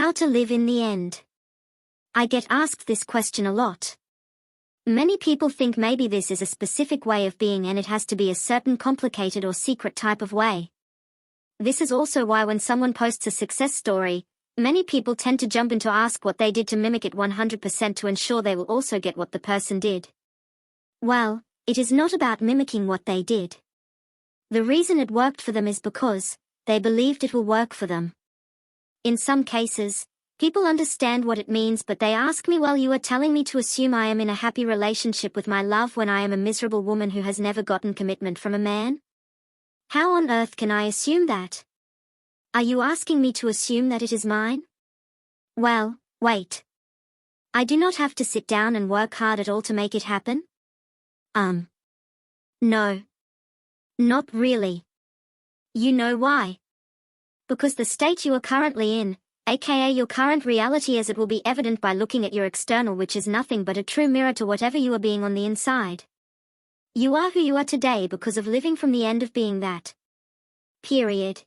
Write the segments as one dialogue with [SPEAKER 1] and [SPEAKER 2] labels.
[SPEAKER 1] How to live in the end. I get asked this question a lot. Many people think maybe this is a specific way of being and it has to be a certain complicated or secret type of way. This is also why when someone posts a success story, many people tend to jump in to ask what they did to mimic it 100% to ensure they will also get what the person did. Well, it is not about mimicking what they did. The reason it worked for them is because they believed it will work for them. In some cases, people understand what it means, but they ask me, well, you are telling me to assume I am in a happy relationship with my love when I am a miserable woman who has never gotten commitment from a man? How on earth can I assume that? Are you asking me to assume that it is mine? Well, wait. I do not have to sit down and work hard at all to make it happen? No. Not really. You know why? Because the state you are currently in, aka your current reality as it will be evident by looking at your external, which is nothing but a true mirror to whatever you are being on the inside. You are who you are today because of living from the end of being that. Period.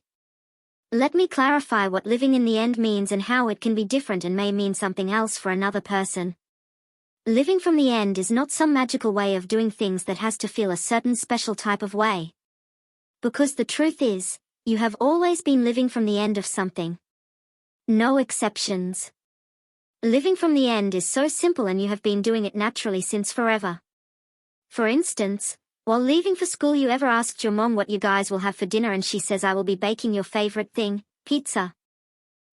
[SPEAKER 1] Let me clarify what living in the end means and how it can be different and may mean something else for another person. Living from the end is not some magical way of doing things that has to feel a certain special type of way. Because the truth is, you have always been living from the end of something. No exceptions. Living from the end is so simple and you have been doing it naturally since forever. For instance, while leaving for school you ever asked your mom what you guys will have for dinner and she says I will be baking your favorite thing, pizza.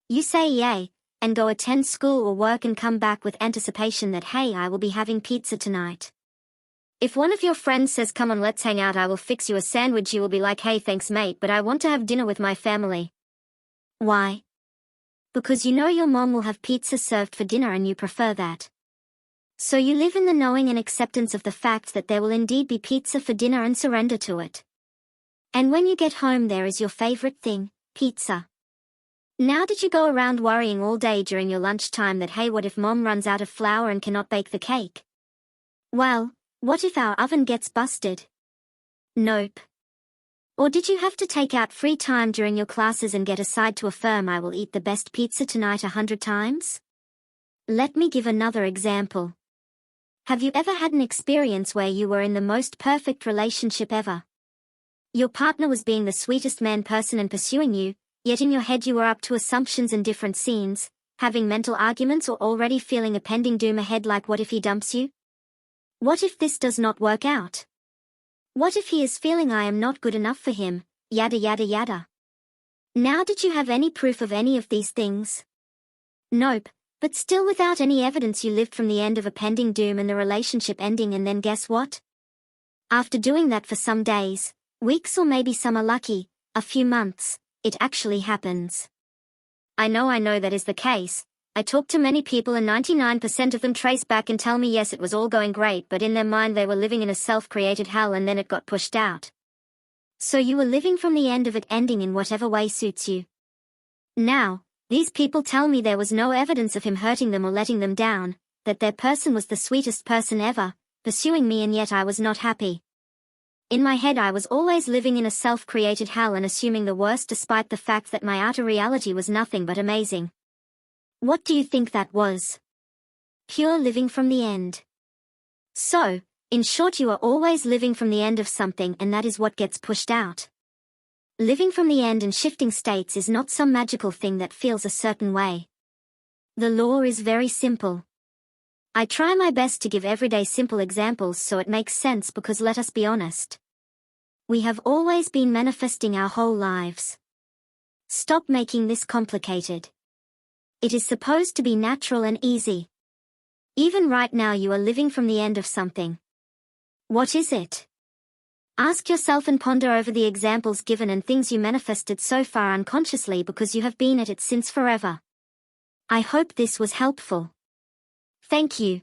[SPEAKER 1] You say yay, and go attend school or work and come back with anticipation that hey, I will be having pizza tonight. If one of your friends says come on let's hang out, I will fix you a sandwich, you will be like hey thanks mate, but I want to have dinner with my family. Why? Because you know your mom will have pizza served for dinner and you prefer that. So you live in the knowing and acceptance of the fact that there will indeed be pizza for dinner and surrender to it. And when you get home there is your favorite thing, pizza. Now did you go around worrying all day during your lunchtime that hey what if mom runs out of flour and cannot bake the cake? Well, what if our oven gets busted? Nope. Or did you have to take out free time during your classes and get aside to affirm I will eat the best pizza tonight 100 times? Let me give another example. Have you ever had an experience where you were in the most perfect relationship ever? Your partner was being the sweetest person and pursuing you, yet in your head you were up to assumptions and different scenes, having mental arguments or already feeling a pending doom ahead like what if he dumps you? What if this does not work out? What if he is feeling I am not good enough for him, yada yada yada. Now did you have any proof of any of these things? Nope. But still without any evidence you lived from the end of a pending doom and the relationship ending, and then guess what? After doing that for some days, weeks or maybe some are lucky, a few months, it actually happens. I know that is the case. I talk to many people and 99% of them trace back and tell me yes it was all going great, but in their mind they were living in a self-created hell and then it got pushed out. So you were living from the end of it ending in whatever way suits you. Now, these people tell me there was no evidence of him hurting them or letting them down, that their person was the sweetest person ever, pursuing me, and yet I was not happy. In my head I was always living in a self-created hell and assuming the worst despite the fact that my outer reality was nothing but amazing. What do you think that was? Pure living from the end. So, in short, you are always living from the end of something, and that is what gets pushed out. Living from the end and shifting states is not some magical thing that feels a certain way. The law is very simple. I try my best to give everyday simple examples so it makes sense, because let us be honest. We have always been manifesting our whole lives. Stop making this complicated. It is supposed to be natural and easy. Even right now you are living from the end of something. What is it? Ask yourself and ponder over the examples given and things you manifested so far unconsciously because you have been at it since forever. I hope this was helpful. Thank you.